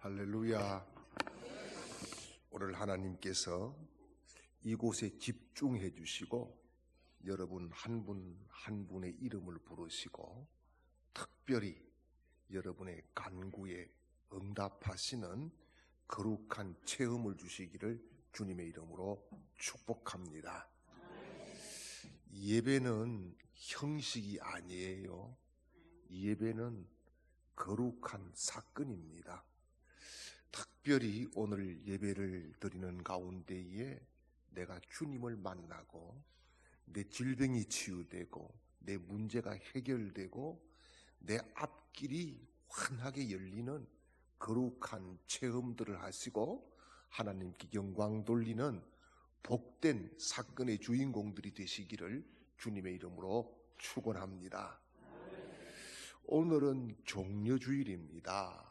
할렐루야. 오늘 하나님께서 이곳에 집중해 주시고 여러분 한 분 한 분의 이름을 부르시고 특별히 여러분의 간구에 응답하시는 거룩한 체험을 주시기를 주님의 이름으로 축복합니다. 예배는 형식이 아니에요. 예배는 거룩한 사건입니다. 특별히 오늘 예배를 드리는 가운데에 내가 주님을 만나고 내 질병이 치유되고 내 문제가 해결되고 내 앞길이 환하게 열리는 거룩한 체험들을 하시고 하나님께 영광 돌리는 복된 사건의 주인공들이 되시기를 주님의 이름으로 축원합니다. 오늘은 종려주일입니다.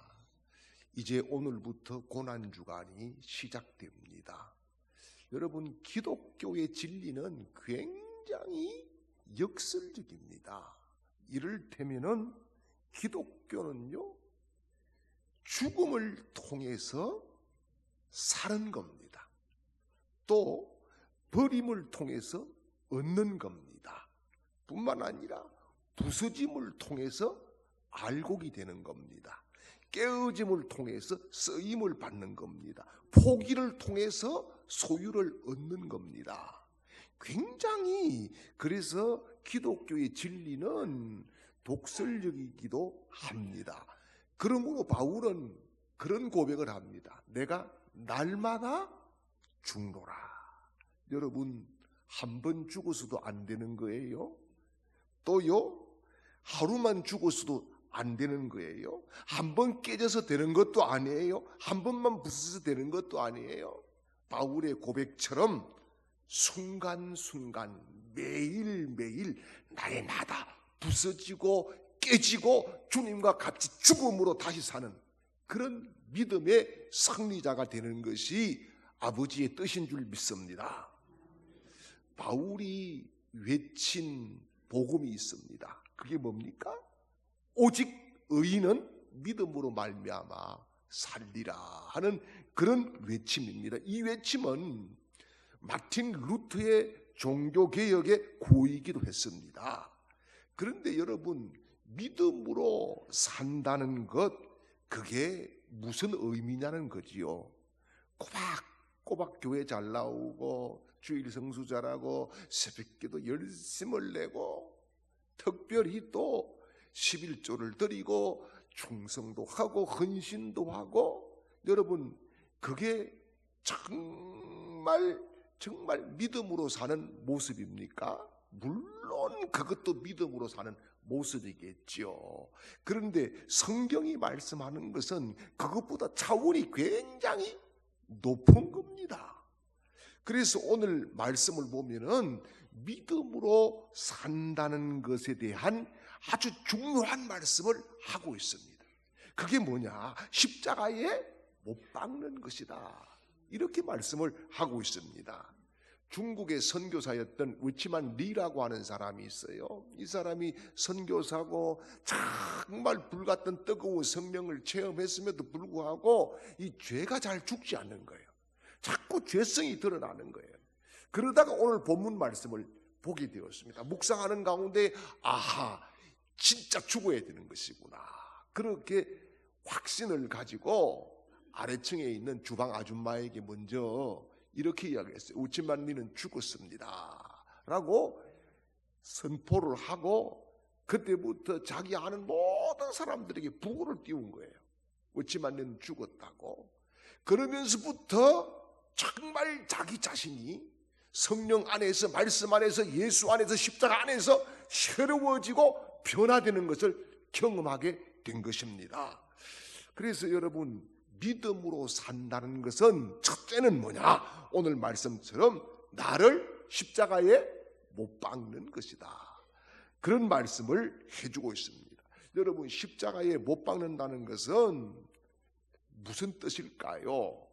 이제 오늘부터 고난주간이 시작됩니다. 여러분, 기독교의 진리는 굉장히 역설적입니다. 이를테면은 기독교는요, 죽음을 통해서 사는 겁니다. 또 버림을 통해서 얻는 겁니다. 뿐만 아니라 부서짐을 통해서 알곡이 되는 겁니다. 깨어짐을 통해서 쓰임을 받는 겁니다. 포기를 통해서 소유를 얻는 겁니다. 굉장히 그래서 기독교의 진리는 독설적이기도 합니다. 그러므로 바울은 그런 고백을 합니다. 내가 날마다 죽노라. 여러분, 한 번 죽어서도 안 되는 거예요. 또요, 하루만 죽어서도 안 되는 거예요. 한 번 깨져서 되는 것도 아니에요. 한 번만 부서져서 되는 것도 아니에요. 바울의 고백처럼 순간순간 매일매일 날마다 부서지고 깨지고 주님과 같이 죽음으로 다시 사는 그런 믿음의 승리자가 되는 것이 아버지의 뜻인 줄 믿습니다. 바울이 외친 복음이 있습니다. 그게 뭡니까? 오직 의인은 믿음으로 말미암아 살리라 하는 그런 외침입니다. 이 외침은 마틴 루터의 종교개혁의 고이기도 했습니다. 그런데 여러분, 믿음으로 산다는 것, 그게 무슨 의미냐는 거지요. 꼬박꼬박 교회 잘 나오고 주일 성수 잘하고 새벽기도 열심을 내고 특별히 또 11조를 드리고 충성도 하고 헌신도 하고, 여러분, 그게 정말 믿음으로 사는 모습입니까? 물론 그것도 믿음으로 사는 모습이겠죠. 그런데 성경이 말씀하는 것은 그것보다 차원이 굉장히 높은 겁니다. 그래서 오늘 말씀을 보면은 믿음으로 산다는 것에 대한 아주 중요한 말씀을 하고 있습니다. 그게 뭐냐? 십자가에 못 박는 것이다. 이렇게 말씀을 하고 있습니다. 중국의 선교사였던 위치만 리라고 하는 사람이 있어요. 이 사람이 선교사고 정말 불같은 뜨거운 성령을 체험했음에도 불구하고 이 죄가 잘 죽지 않는 거예요. 자꾸 죄성이 드러나는 거예요. 그러다가 오늘 본문 말씀을 보게 되었습니다. 묵상하는 가운데 아하, 진짜 죽어야 되는 것이구나. 그렇게 확신을 가지고 아래층에 있는 주방 아줌마에게 먼저 이렇게 이야기했어요. 우치만리는 죽었습니다 라고 선포를 하고, 그때부터 자기 아는 모든 사람들에게 부고를 띄운 거예요. 우치만리는 죽었다고. 그러면서부터 정말 자기 자신이 성령 안에서, 말씀 안에서, 예수 안에서, 십자가 안에서 새로워지고 변화되는 것을 경험하게 된 것입니다. 그래서 여러분, 믿음으로 산다는 것은 첫째는 뭐냐? 오늘 말씀처럼 나를 십자가에 못 박는 것이다. 그런 말씀을 해주고 있습니다. 여러분, 십자가에 못 박는다는 것은 무슨 뜻일까요?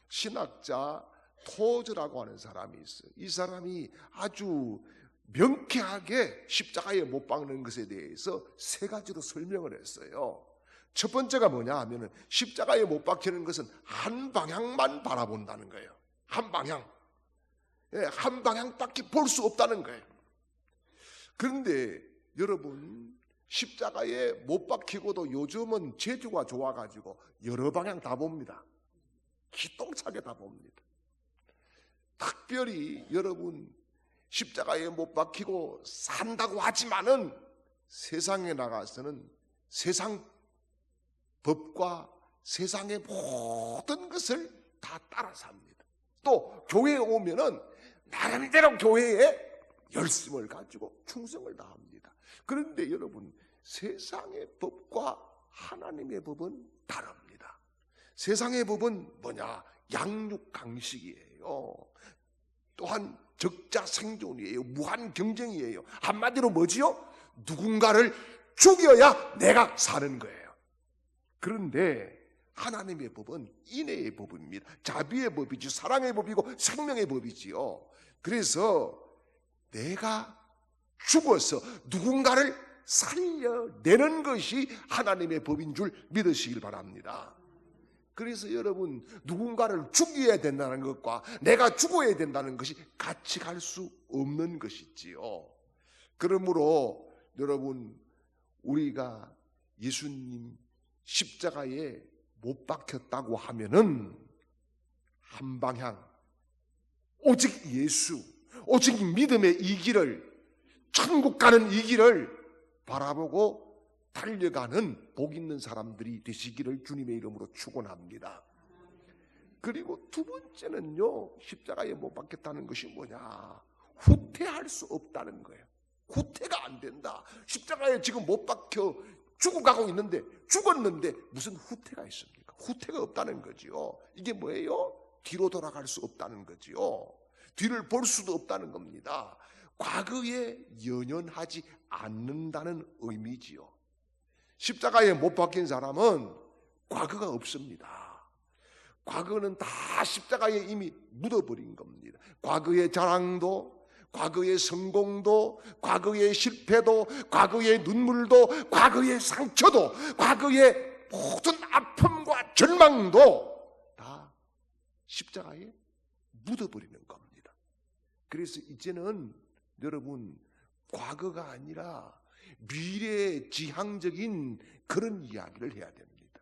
신학자 토저라고 하는 사람이 있어요. 이 사람이 아주 명쾌하게 십자가에 못 박는 것에 대해서 세 가지로 설명을 했어요. 첫 번째가 뭐냐 하면은 십자가에 못 박히는 것은 한 방향만 바라본다는 거예요. 한 방향. 예, 한 방향밖에 볼 수 없다는 거예요. 그런데 여러분, 십자가에 못 박히고도 요즘은 재주가 좋아가지고 여러 방향 다 봅니다. 기똥차게 다 봅니다. 특별히 여러분, 십자가에 못 박히고 산다고 하지만은 세상에 나가서는 세상 법과 세상의 모든 것을 다 따라 삽니다. 또 교회에 오면은 나름대로 교회에 열심을 가지고 충성을 다합니다. 그런데 여러분, 세상의 법과 하나님의 법은 다릅니다. 세상의 법은 뭐냐? 양육강식이에요. 또한 적자생존이에요. 무한 경쟁이에요. 한마디로 뭐지요? 누군가를 죽여야 내가 사는 거예요. 그런데 하나님의 법은 인애의 법입니다. 자비의 법이죠. 사랑의 법이고 생명의 법이지요. 그래서 내가 죽어서 누군가를 살려내는 것이 하나님의 법인 줄 믿으시길 바랍니다. 그래서 여러분, 누군가를 죽여야 된다는 것과 내가 죽어야 된다는 것이 같이 갈 수 없는 것이지요. 그러므로 여러분, 우리가 예수님 십자가에 못 박혔다고 하면은 한 방향, 오직 예수, 오직 믿음의 이 길을, 천국 가는 이 길을 바라보고 달려가는 복 있는 사람들이 되시기를 주님의 이름으로 축원합니다. 그리고 두 번째는요, 십자가에 못 박혔다는 것이 뭐냐? 후퇴할 수 없다는 거예요. 후퇴가 안 된다. 십자가에 지금 못 박혀 죽어가고 있는데, 죽었는데 무슨 후퇴가 있습니까? 후퇴가 없다는 거지요. 이게 뭐예요? 뒤로 돌아갈 수 없다는 거지요. 뒤를 볼 수도 없다는 겁니다. 과거에 연연하지 않는다는 의미지요. 십자가에 못 박힌 사람은 과거가 없습니다. 과거는 다 십자가에 이미 묻어버린 겁니다. 과거의 자랑도, 과거의 성공도, 과거의 실패도, 과거의 눈물도, 과거의 상처도, 과거의 모든 아픔과 절망도 다 십자가에 묻어버리는 겁니다. 그래서 이제는 여러분, 과거가 아니라 미래지향적인 그런 이야기를 해야 됩니다.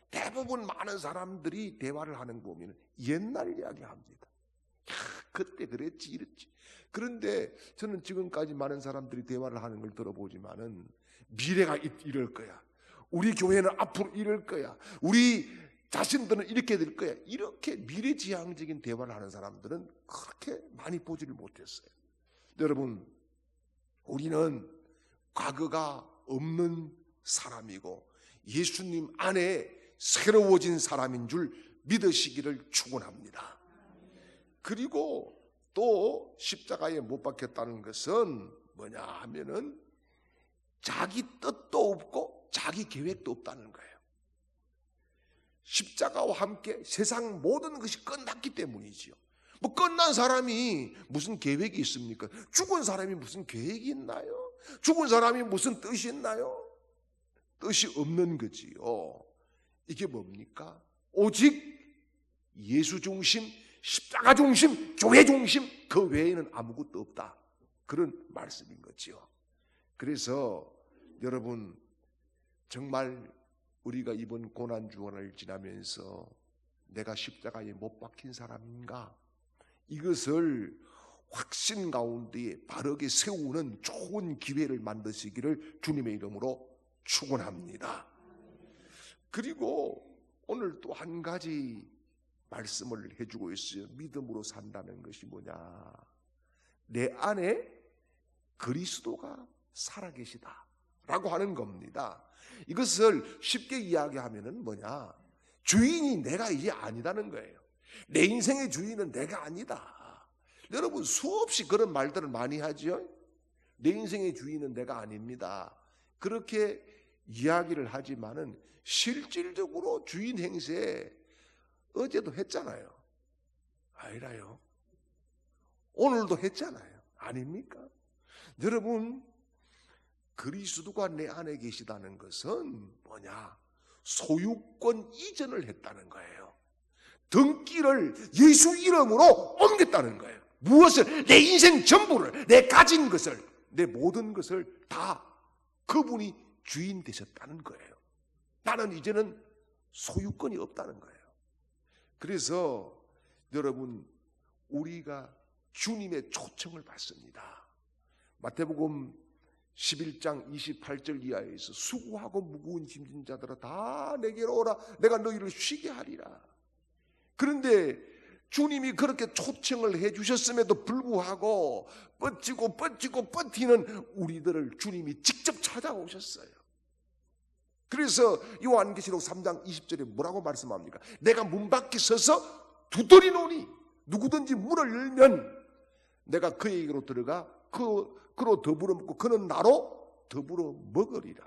대부분 많은 사람들이 대화를 하는 거 보면 옛날 이야기 합니다. 야, 그때 그랬지 이랬지. 그런데 저는 지금까지 많은 사람들이 대화를 하는 걸 들어보지만은 미래가 이럴 거야. 우리 교회는 앞으로 이럴 거야. 우리 자신들은 이렇게 될 거야. 이렇게 미래지향적인 대화를 하는 사람들은 그렇게 많이 보지를 못했어요. 여러분, 우리는 과거가 없는 사람이고 예수님 안에 새로워진 사람인 줄 믿으시기를 축원합니다. 그리고 또 십자가에 못 박혔다는 것은 뭐냐 하면은 자기 뜻도 없고 자기 계획도 없다는 거예요. 십자가와 함께 세상 모든 것이 끝났기 때문이지요. 뭐 끝난 사람이 무슨 계획이 있습니까? 죽은 사람이 무슨 계획이 있나요? 죽은 사람이 무슨 뜻이 있나요? 뜻이 없는 거지요. 이게 뭡니까? 오직 예수 중심, 십자가 중심, 교회 중심, 그 외에는 아무것도 없다. 그런 말씀인 거지요. 그래서 여러분, 정말 우리가 이번 고난주간을 지나면서 내가 십자가에 못 박힌 사람인가? 이것을 확신 가운데에 바르게 세우는 좋은 기회를 만드시기를 주님의 이름으로 축원합니다. 그리고 오늘 또 한 가지 말씀을 해주고 있어요. 믿음으로 산다는 것이 뭐냐? 내 안에 그리스도가 살아계시다 라고 하는 겁니다. 이것을 쉽게 이야기하면은 뭐냐? 주인이 내가 이제 아니다는 거예요. 내 인생의 주인은 내가 아니다. 여러분, 수없이 그런 말들을 많이 하죠. 내 인생의 주인은 내가 아닙니다. 그렇게 이야기를 하지만은 실질적으로 주인 행세 어제도 했잖아요. 아니라요. 오늘도 했잖아요. 아닙니까? 여러분, 그리스도가 내 안에 계시다는 것은 뭐냐? 소유권 이전을 했다는 거예요. 등기를 예수 이름으로 옮겼다는 거예요. 무엇을? 내 인생 전부를, 내 가진 것을, 내 모든 것을 다 그분이 주인 되셨다는 거예요. 나는 이제는 소유권이 없다는 거예요. 그래서 여러분, 우리가 주님의 초청을 받습니다. 마태복음 11장 28절 이하에서 수고하고 무거운 짐진 자들아 다 내게로 오라, 내가 너희를 쉬게 하리라. 그런데 주님이 그렇게 초청을 해주셨음에도 불구하고 뻗치고 버티는 우리들을 주님이 직접 찾아오셨어요. 그래서 요한계시록 3장 20절에 뭐라고 말씀합니까? 내가 문 밖에 서서 두드리노니 누구든지 문을 열면 내가 그에게로 들어가 그로 더불어 먹고 그는 나로 더불어 먹으리라.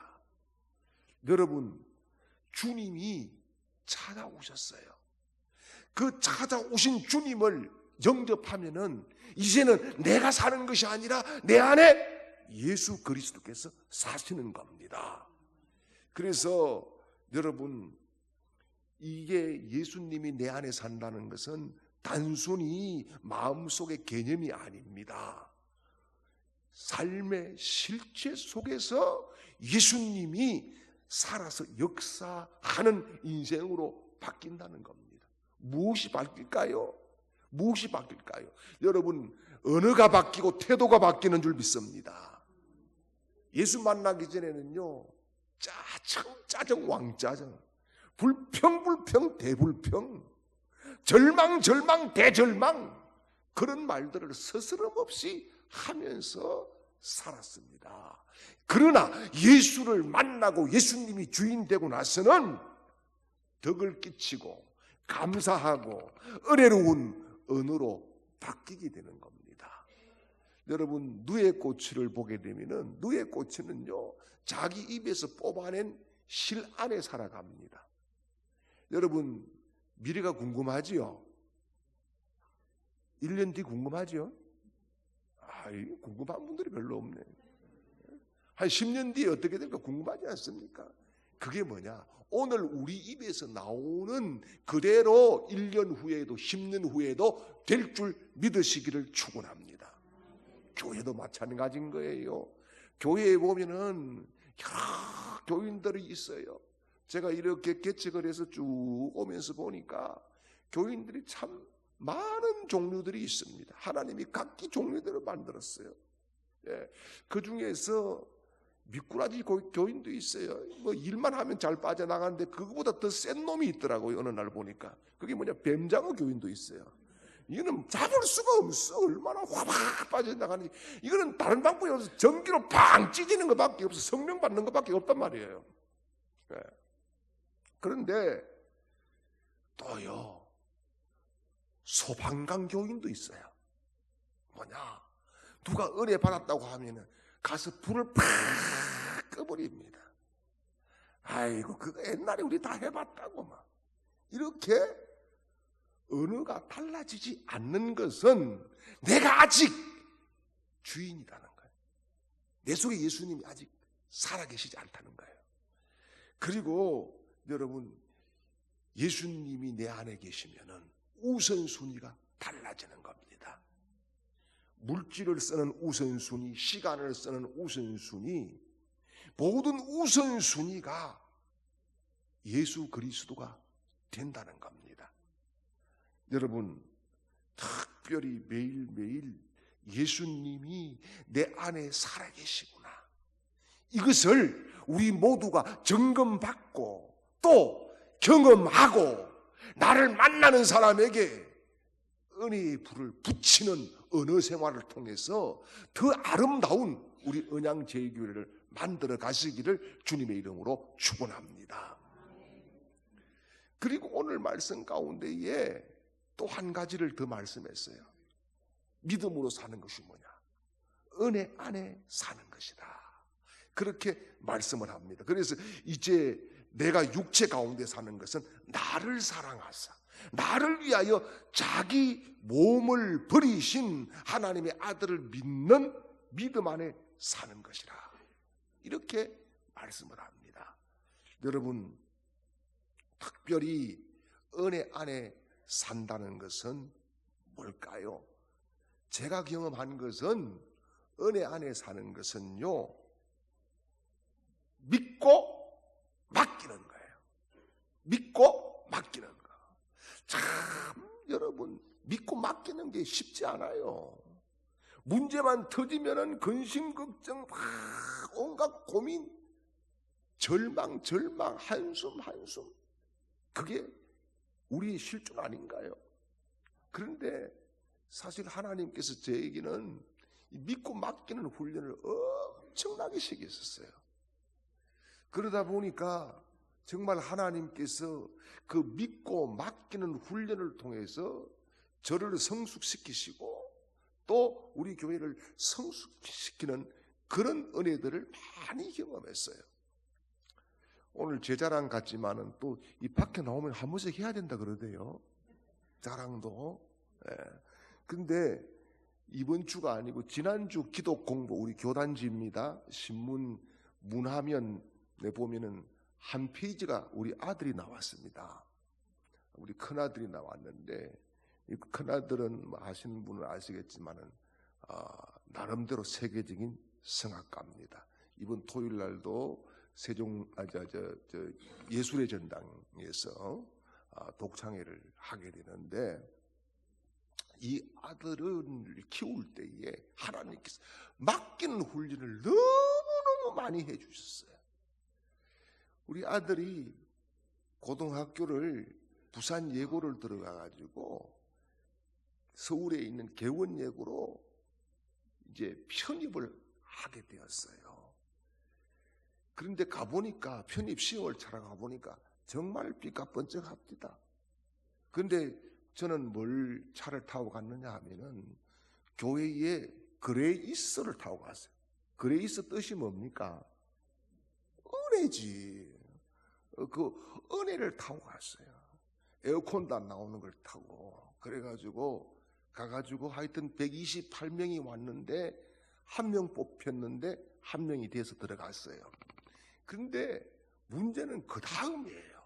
여러분, 주님이 찾아오셨어요. 그 찾아오신 주님을 영접하면은 이제는 내가 사는 것이 아니라 내 안에 예수 그리스도께서 사시는 겁니다. 그래서 여러분, 이게 예수님이 내 안에 산다는 것은 단순히 마음속의 개념이 아닙니다. 삶의 실체 속에서 예수님이 살아서 역사하는 인생으로 바뀐다는 겁니다. 무엇이 바뀔까요? 무엇이 바뀔까요? 여러분, 언어가 바뀌고 태도가 바뀌는 줄 믿습니다. 예수 만나기 전에는요, 짜증 왕짜증, 불평 대불평, 절망 대절망, 그런 말들을 스스럼 없이 하면서 살았습니다. 그러나 예수를 만나고 예수님이 주인 되고 나서는 덕을 끼치고 감사하고 은혜로운 언어로 바뀌게 되는 겁니다. 여러분, 누에 고추를 보게 되면은 누에 고추는요, 자기 입에서 뽑아낸 실 안에 살아갑니다. 여러분, 미래가 궁금하지요? 1년 뒤 궁금하지요? 궁금한 분들이 별로 없네. 한 10년 뒤에 어떻게 될까 궁금하지 않습니까? 그게 뭐냐? 오늘 우리 입에서 나오는 그대로 1년 후에도 10년 후에도 될 줄 믿으시기를 축원합니다. 교회도 마찬가지인 거예요. 교회에 보면은 여러 교인들이 있어요. 제가 이렇게 개척을 해서 쭉 오면서 보니까 교인들이 참 많은 종류들이 있습니다. 하나님이 각기 종류들을 만들었어요. 예, 그 중에서 미꾸라지 교인도 있어요. 뭐 일만 하면 잘 빠져나가는데 그거보다 더 센 놈이 있더라고요. 어느 날 보니까. 그게 뭐냐, 뱀장어 교인도 있어요. 이거는 잡을 수가 없어. 얼마나 확 빠져나가는지. 이거는 다른 방법이 없어서 전기로 팡 찢어지는 것밖에 없어. 성령 받는 것밖에 없단 말이에요. 예. 그런데 또요, 소방관 교인도 있어요. 뭐냐, 누가 은혜 받았다고 하면은 가서 불을 팍 꺼버립니다. 아이고, 그거 옛날에 우리 다 해봤다고 막. 이렇게 언어가 달라지지 않는 것은 내가 아직 주인이라는 거예요. 내 속에 예수님이 아직 살아계시지 않다는 거예요. 그리고 여러분, 예수님이 내 안에 계시면은 우선순위가 달라지는 겁니다. 물질을 쓰는 우선순위, 시간을 쓰는 우선순위, 모든 우선순위가 예수 그리스도가 된다는 겁니다. 여러분, 특별히 매일매일 예수님이 내 안에 살아계시구나, 이것을 우리 모두가 점검받고 또 경험하고 나를 만나는 사람에게 은혜의 불을 붙이는 언어 생활을 통해서 더 아름다운 우리 언양제일교회를 만들어 가시기를 주님의 이름으로 축원합니다. 그리고 오늘 말씀 가운데에 또 한 가지를 더 말씀했어요. 믿음으로 사는 것이 뭐냐? 은혜 안에 사는 것이다. 그렇게 말씀을 합니다. 그래서 이제 내가 육체 가운데 사는 것은 나를 사랑하사 나를 위하여 자기 몸을 버리신 하나님의 아들을 믿는 믿음 안에 사는 것이라, 이렇게 말씀을 합니다. 여러분, 특별히 은혜 안에 산다는 것은 뭘까요? 제가 경험한 것은 은혜 안에 사는 것은요, 믿고 맡기는 거예요. 믿고 맡기는 거. 참 여러분, 믿고 맡기는 게 쉽지 않아요. 문제만 터지면은 근심 걱정 막 온갖 고민, 절망 한숨 그게 우리의 실존 아닌가요? 그런데 사실 하나님께서 저에게는 믿고 맡기는 훈련을 엄청나게 시켰었어요. 그러다 보니까 정말 하나님께서 그 믿고 맡기는 훈련을 통해서 저를 성숙시키시고 또 우리 교회를 성숙시키는 그런 은혜들을 많이 경험했어요. 오늘 제 자랑 같지만은 또 이 밖에 나오면 한 번씩 해야 된다 그러대요. 자랑도. 근데 이번 주가 아니고 지난주 기독 공부 우리 교단지입니다. 신문 문화면에 보면은 한 페이지가 우리 아들이 나왔습니다. 우리 큰아들이 나왔는데 이 큰아들은 아시는 분은 아시겠지만은 나름대로 세계적인 성악가입니다. 이번 토요일 날도 세종 예술의 전당에서 독창회를 하게 되는데 이 아들을 키울 때에 하나님께서 맡기는 훈련을 너무너무 많이 해주셨어요. 우리 아들이 고등학교를 부산 예고를 들어가가지고 서울에 있는 개원예고로 이제 편입을 하게 되었어요. 그런데 가보니까 편입 시험을 차러 가보니까 정말 삐까뻔쩍합니다. 그런데 저는 뭘 차를 타고 갔느냐 하면은 교회에 그레이스를 타고 갔어요. 그레이스 뜻이 뭡니까? 은혜지. 그 은혜를 타고 갔어요. 에어컨도 안 나오는 걸 타고. 그래가지고 가가지고 하여튼 128명이 왔는데 한 명 뽑혔는데 한 명이 돼서 들어갔어요. 그런데 문제는 그 다음이에요.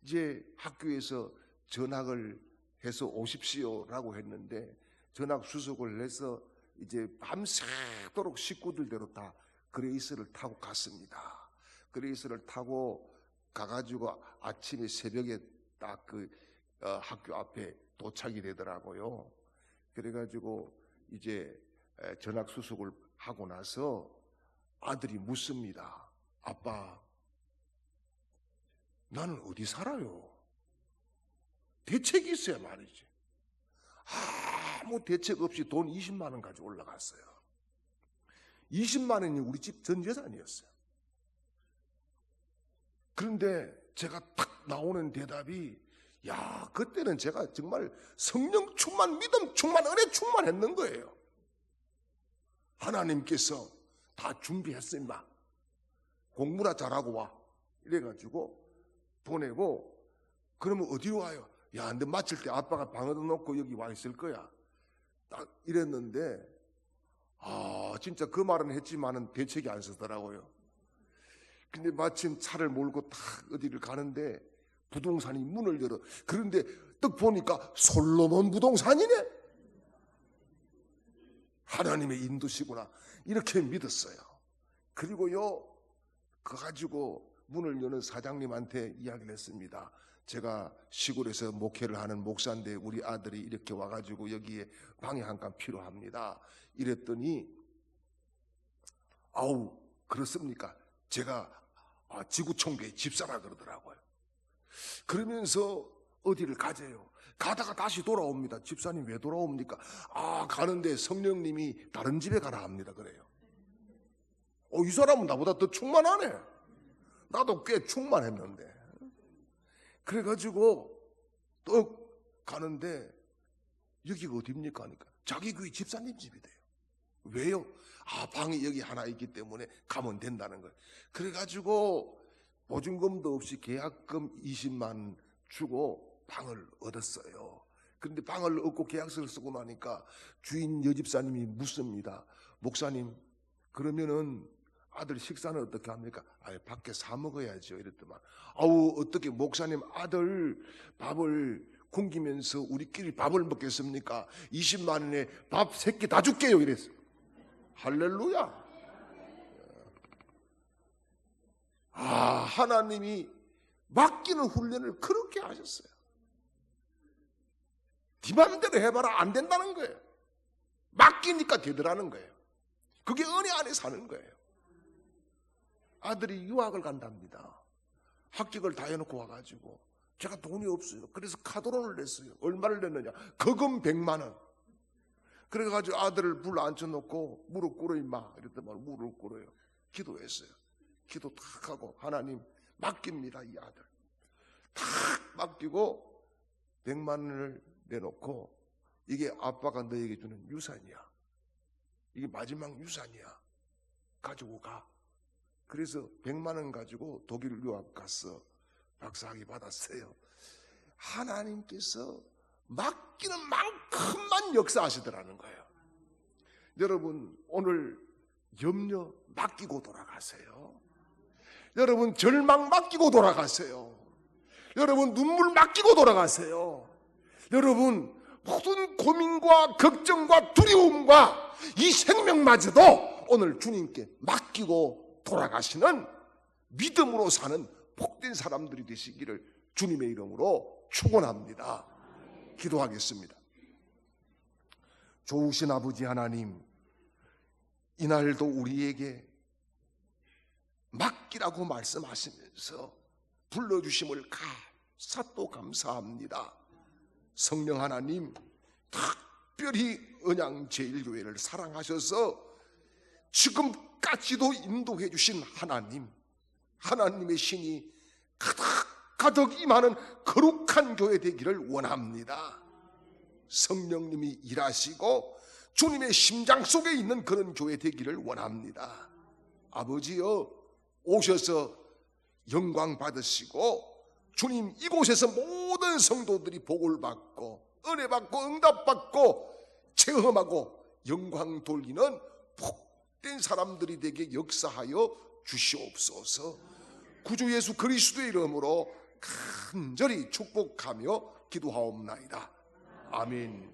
이제 학교에서 전학을 해서 오십시오라고 했는데 전학 수속을 해서 이제 밤새도록 식구들대로 다 그레이스를 타고 갔습니다. 그레이스를 타고 가가지고 아침에 새벽에 딱 그 학교 앞에 도착이 되더라고요. 그래가지고 이제 전학 수속을 하고 나서 아들이 묻습니다. 아빠, 나는 어디 살아요? 대책이 있어야 말이지. 아무 대책 없이 돈 20만 원 가지고 올라갔어요. 20만 원이 우리 집 전 재산이었어요. 그런데 제가 딱 나오는 대답이 야, 그때는 제가 정말 성령 충만, 믿음 충만, 은혜 충만했는 거예요. 하나님께서 다 준비했어 임마. 공부나 잘하고 와. 이래가지고 보내고 그러면 어디로 와요? 야, 근데 마칠 때 아빠가 방에도 놓고 여기 와 있을 거야. 딱 이랬는데 진짜 그 말은 했지만은 대책이 안 서더라고요. 근데 마침 차를 몰고 딱 어디를 가는데 부동산이 문을 열어. 그런데 딱 보니까 솔로몬 부동산이네. 하나님의 인도시구나. 이렇게 믿었어요. 그리고요, 그거 가지고 문을 여는 사장님한테 이야기를 했습니다. 제가 시골에서 목회를 하는 목사인데 우리 아들이 이렇게 와가지고 여기에 방에 한 칸 필요합니다. 이랬더니 아우 그렇습니까? 제가 지구총회 집사라 그러더라고요. 그러면서 어디를 가재요. 가다가 다시 돌아옵니다. 집사님 왜 돌아옵니까? 가는데 성령님이 다른 집에 가라 합니다. 그래요. 이 사람은 나보다 더 충만하네. 나도 꽤 충만했는데. 그래가지고 또 가는데 여기가 어디입니까? 하니까 자기 교회 집사님 집이 돼요. 왜요? 방이 여기 하나 있기 때문에 가면 된다는 거예요. 그래가지고 보증금도 없이 계약금 20만 주고 방을 얻었어요. 그런데 방을 얻고 계약서를 쓰고 나니까 주인 여집사님이 묻습니다. 목사님, 그러면은 아들 식사는 어떻게 합니까? 밖에 사 먹어야죠. 이랬더만, 아우, 어떻게 목사님 아들 밥을 굶기면서 우리끼리 밥을 먹겠습니까? 20만 원에 밥 3끼 다 줄게요. 이랬어. 할렐루야. 하나님이 맡기는 훈련을 그렇게 하셨어요. 네 맘대로 해봐라. 안 된다는 거예요. 맡기니까 되더라는 거예요. 그게 은혜 안에 사는 거예요. 아들이 유학을 간답니다. 합격을 다 해놓고 와가지고 제가 돈이 없어요. 그래서 카드론을 냈어요. 얼마를 냈느냐? 거금 100만 원. 그래가지고 아들을 불 앉혀놓고 무릎 꿇어 임마 이랬더만 무릎 꿇어요. 기도했어요. 기도 탁 하고 하나님 맡깁니다. 이 아들 탁 맡기고 100만 원을 내놓고 이게 아빠가 너에게 주는 유산이야. 이게 마지막 유산이야. 가지고 가. 그래서 100만 원 가지고 독일 유학 가서 박사학위 받았어요. 하나님께서 맡기는 만큼만 역사하시더라는 거예요. 여러분 오늘 염려 맡기고 돌아가세요. 여러분 절망 맡기고 돌아가세요. 여러분 눈물 맡기고 돌아가세요. 여러분 모든 고민과 걱정과 두려움과 이 생명마저도 오늘 주님께 맡기고 돌아가시는 믿음으로 사는 복된 사람들이 되시기를 주님의 이름으로 축원합니다. 기도하겠습니다. 좋으신 아버지 하나님, 이날도 우리에게 맡기라고 말씀하시면서 불러주심을 또 감사합니다. 성령 하나님, 특별히 언양제일교회를 사랑하셔서 지금까지도 인도해 주신 하나님, 하나님의 신이 가득 임하는 거룩한 교회 되기를 원합니다. 성령님이 일하시고 주님의 심장 속에 있는 그런 교회 되기를 원합니다. 아버지여, 오셔서 영광 받으시고 주님 이곳에서 모든 성도들이 복을 받고 은혜 받고 응답 받고 체험하고 영광 돌리는 복된 사람들이 되게 역사하여 주시옵소서. 구주 예수 그리스도의 이름으로 간절히 축복하며 기도하옵나이다. 아멘.